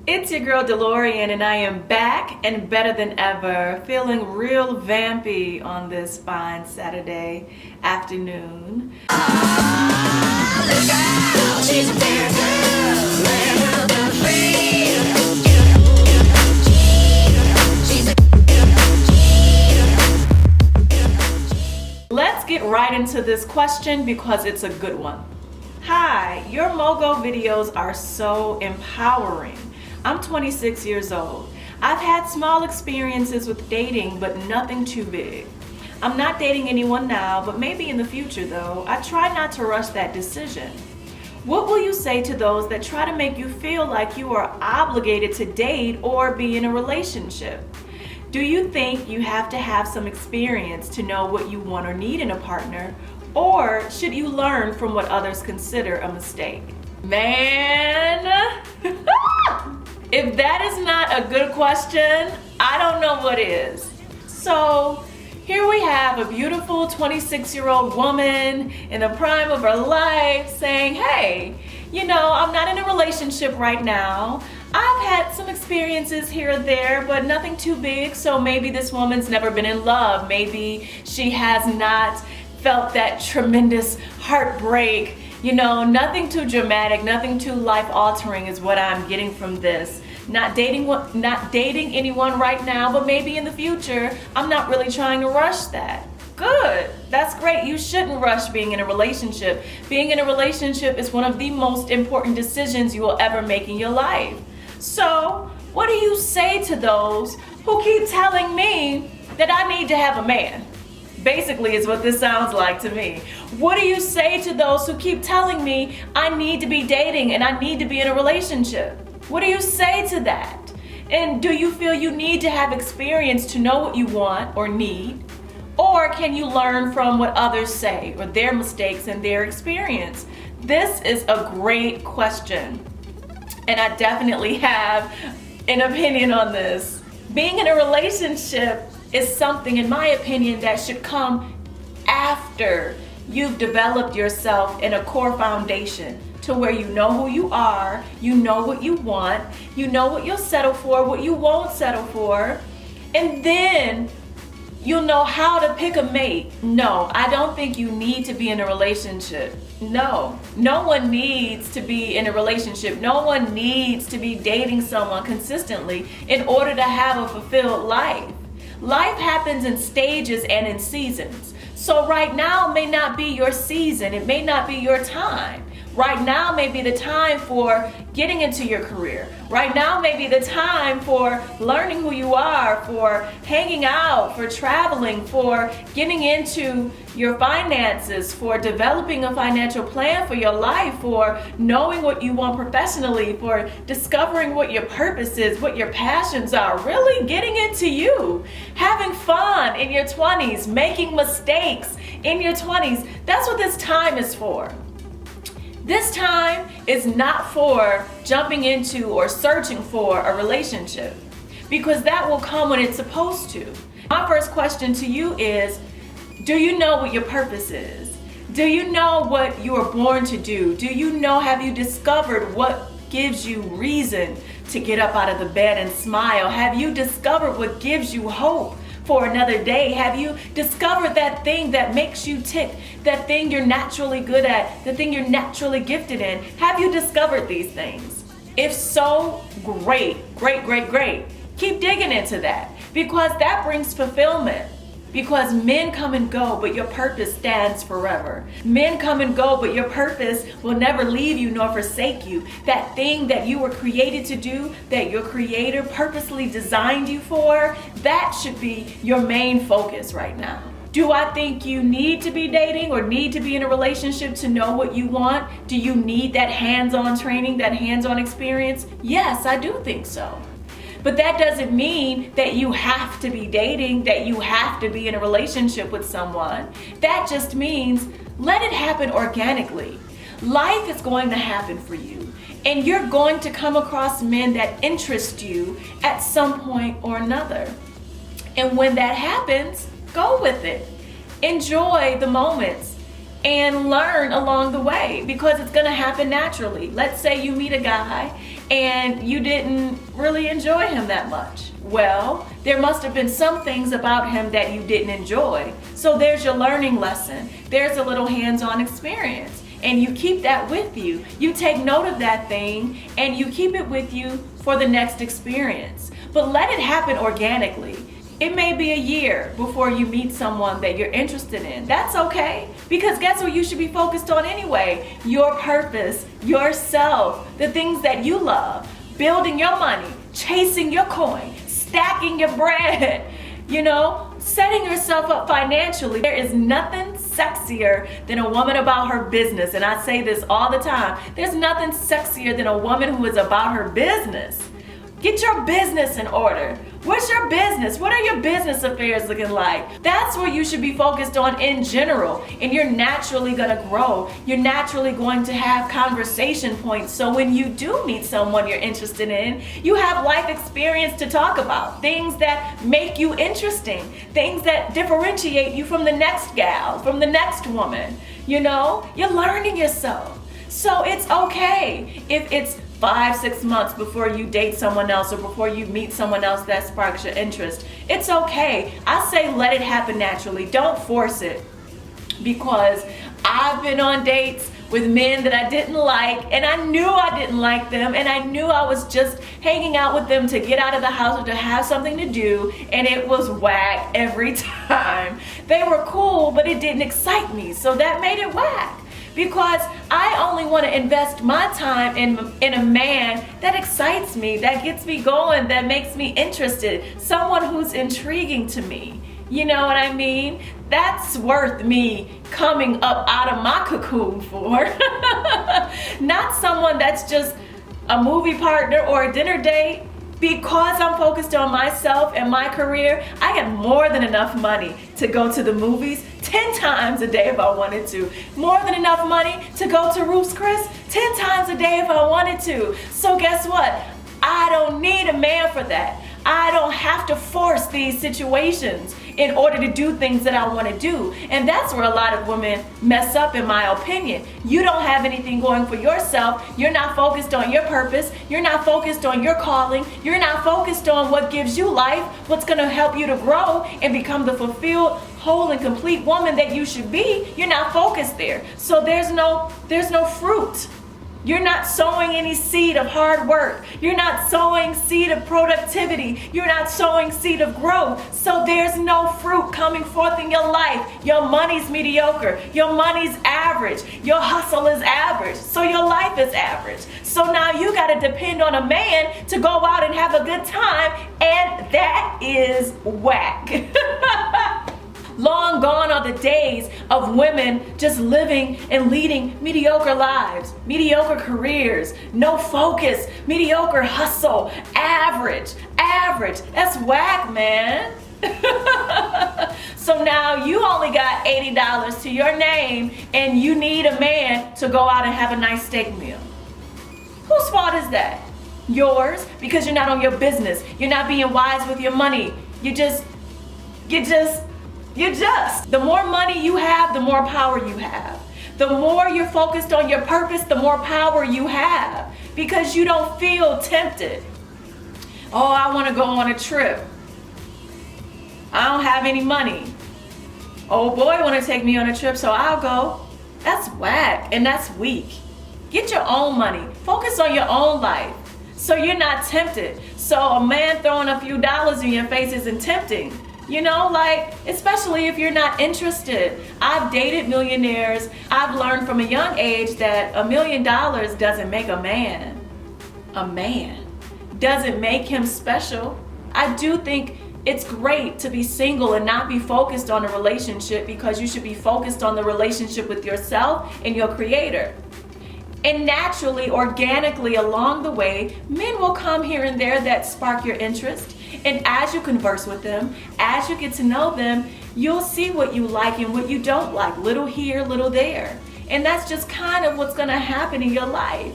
It's your girl DeLaurian, and I am back and better than ever, feeling real vampy on this fine Saturday afternoon. She's a bad girl, Let's get right into this question because it's a good one. Hi, your MOGO videos are so empowering. I'm 26 years old. I've had small experiences with dating, but nothing too big. I'm not dating anyone now, but maybe in the future though. I try not to rush that decision. What will you say to those that try to make you feel like you are obligated to date or be in a relationship? Do you think you have to have some experience to know what you want or need in a partner? Or should you learn from what others consider a mistake? Man, if that is not a good question, I don't know what is. So here we have a beautiful 26-year-old woman in the prime of her life saying, hey, I'm not in a relationship right now. I've had some experiences here or there, but nothing too big. So maybe this woman's never been in love. Maybe she has not felt that tremendous heartbreak. Nothing too dramatic, nothing too life-altering is what I'm getting from this. Not dating anyone right now, but maybe in the future. I'm not really trying to rush that. Good. That's great. You shouldn't rush being in a relationship. Being in a relationship is one of the most important decisions you will ever make in your life. So, what do you say to those who keep telling me that I need to have a man? Basically is what this sounds like to me. What do you say to those who keep telling me I need to be dating and I need to be in a relationship? What do you say to that? And do you feel you need to have experience to know what you want or need? Or can you learn from what others say or their mistakes and their experience? This is a great question. And I definitely have an opinion on this. Being in a relationship is something, in my opinion, that should come after you've developed yourself in a core foundation to where you know who you are, you know what you want, you know what you'll settle for, what you won't settle for, and then you'll know how to pick a mate. No, I don't think you need to be in a relationship. No one needs to be in a relationship. No one needs to be dating someone consistently in order to have a fulfilled life. Life happens in stages and in seasons. So right now may not be your season. It may not be your time. Right now may be the time for getting into your career. Right now may be the time for learning who you are, for hanging out, for traveling, for getting into your finances, for developing a financial plan for your life, for knowing what you want professionally, for discovering what your purpose is, what your passions are, really getting into you, having fun in your 20s, making mistakes in your 20s. That's what this time is for. This time is not for jumping into or searching for a relationship, because that will come when it's supposed to. My first question to you is, do you know what your purpose is? Do you know what you are born to do? Have you discovered what gives you reason to get up out of the bed and smile? Have you discovered what gives you hope for another day? Have you discovered that thing that makes you tick, that thing you're naturally good at, the thing you're naturally gifted in? Have you discovered these things? If so, great. Keep digging into that, because that brings fulfillment. Because men come and go, but your purpose stands forever. Men come and go, but your purpose will never leave you nor forsake you. That thing that you were created to do, that your creator purposely designed you for, that should be your main focus right now. Do I think you need to be dating or need to be in a relationship to know what you want? Do you need that hands-on training, that hands-on experience? Yes, I do think so. But that doesn't mean that you have to be dating, that you have to be in a relationship with someone. That just means let it happen organically. Life is going to happen for you, and you're going to come across men that interest you at some point or another. And when that happens, go with it. Enjoy the moments and learn along the way, because it's going to happen naturally. Let's say you meet a guy and you didn't really enjoy him that much. Well, there must have been some things about him that you didn't enjoy. So there's your learning lesson. There's a little hands-on experience. And you keep that with you. You take note of that thing and you keep it with you for the next experience. But let it happen organically. It may be a year before you meet someone that you're interested in. That's okay, because guess what you should be focused on anyway? Your purpose, yourself, the things that you love, building your money, chasing your coin, stacking your bread, setting yourself up financially. There is nothing sexier than a woman about her business, and I say this all the time. There's nothing sexier than a woman who is about her business. Get your business in order. What's your business? What are your business affairs looking like? That's what you should be focused on in general. And you're naturally gonna grow. You're naturally going to have conversation points. So when you do meet someone you're interested in, you have life experience to talk about. Things that make you interesting. Things that differentiate you from the next gal, from the next woman. You're learning yourself. So it's okay if it's 5-6 months before you date someone else or before you meet someone else that sparks your interest. It's okay. I say let it happen naturally. Don't force it, because I've been on dates with men that I didn't like, and I knew I didn't like them, and I knew I was just hanging out with them to get out of the house or to have something to do, and it was whack every time. They were cool, but it didn't excite me, so that made it whack. Because I only want to invest my time in a man that excites me, that gets me going, that makes me interested, someone who's intriguing to me. You know what I mean? That's worth me coming up out of my cocoon for. Not someone that's just a movie partner or a dinner date. Because I'm focused on myself and my career, I have more than enough money to go to the movies 10 times a day if I wanted to. More than enough money to go to Ruth's Chris 10 times a day if I wanted to. So guess what? I don't need a man for that. I don't have to force these situations in order to do things that I want to do. And that's where a lot of women mess up, in my opinion. You don't have anything going for yourself. You're not focused on your purpose. You're not focused on your calling. You're not focused on what gives you life, what's going to help you to grow and become the fulfilled, whole, and complete woman that you should be. You're not focused there. So there's no fruit. You're not sowing any seed of hard work. You're not sowing seed of productivity. You're not sowing seed of growth. So there's no fruit coming forth in your life. Your money's mediocre. Your money's average. Your hustle is average. So your life is average. So now you got to depend on a man to go out and have a good time, and that is whack. Long gone are the days of women just living and leading mediocre lives, mediocre careers, no focus, mediocre hustle, average. That's whack, man. So now you only got $80 to your name, and you need a man to go out and have a nice steak meal. Whose fault is that? Yours, because you're not on your business. You're not being wise with your money. You just. The more money you have, the more power you have. The more you're focused on your purpose, the more power you have, because you don't feel tempted. Oh, I want to go on a trip. I don't have any money. Oh boy, want to take me on a trip, so I'll go. That's whack, and that's weak. Get your own money. Focus on your own life, so you're not tempted. So a man throwing a few dollars in your face isn't tempting. Especially if you're not interested. I've dated millionaires. I've learned from a young age that $1 million doesn't make a man. A man doesn't make him special. I do think it's great to be single and not be focused on a relationship, because you should be focused on the relationship with yourself and your creator. And naturally, organically along the way, men will come here and there that spark your interest. And as you converse with them, as you get to know them, you'll see what you like and what you don't like. Little here, little there. And that's just kind of what's going to happen in your life,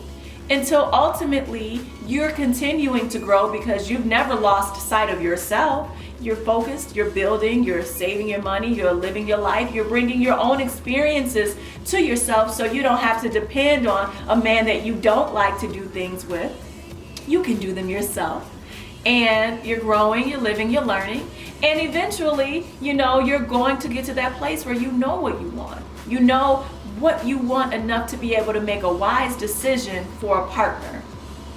until ultimately you're continuing to grow, because you've never lost sight of yourself. You're focused, you're building, you're saving your money, you're living your life, you're bringing your own experiences to yourself, so you don't have to depend on a man that you don't like to do things with. you can do them yourself. And you're growing, you're living, you're learning. And eventually, you're going to get to that place where you know what you want. You know what you want enough to be able to make a wise decision for a partner.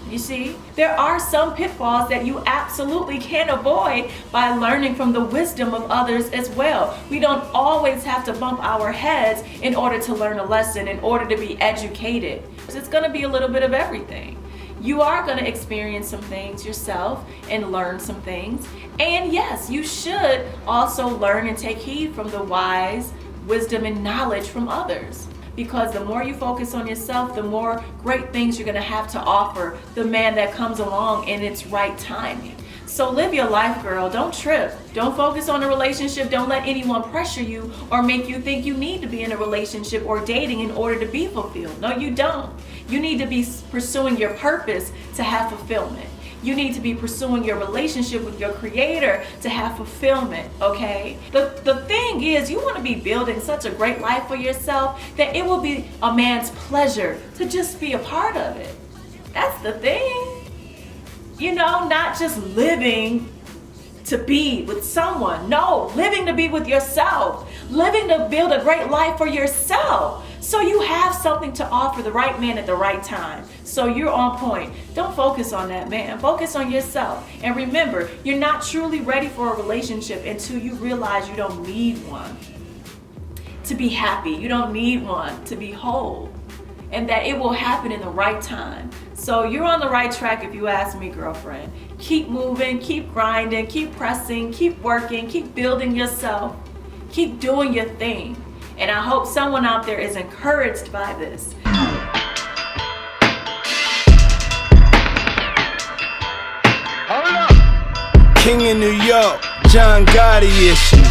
You see, there are some pitfalls that you absolutely can avoid by learning from the wisdom of others as well. We don't always have to bump our heads in order to learn a lesson, in order to be educated. It's going to be a little bit of everything. You are going to experience some things yourself and learn some things. And yes, you should also learn and take heed from the wise wisdom and knowledge from others. Because the more you focus on yourself, the more great things you're going to have to offer the man that comes along in its right timing. So live your life, girl. Don't trip. Don't focus on a relationship. Don't let anyone pressure you or make you think you need to be in a relationship or dating in order to be fulfilled. No, you don't. You need to be pursuing your purpose to have fulfillment. You need to be pursuing your relationship with your creator to have fulfillment, okay? The thing is, you want to be building such a great life for yourself that it will be a man's pleasure to just be a part of it. That's the thing. Not just living to be with someone. No, living to be with yourself. Living to build a great life for yourself. So you have something to offer the right man at the right time. So you're on point. Don't focus on that man. Focus on yourself. And remember, you're not truly ready for a relationship until you realize you don't need one to be happy. You don't need one to be whole. And that it will happen in the right time. So you're on the right track if you ask me, girlfriend. Keep moving, keep grinding, keep pressing, keep working, keep building yourself. Keep doing your thing. And I hope someone out there is encouraged by this. King in New York, John Gotti issue.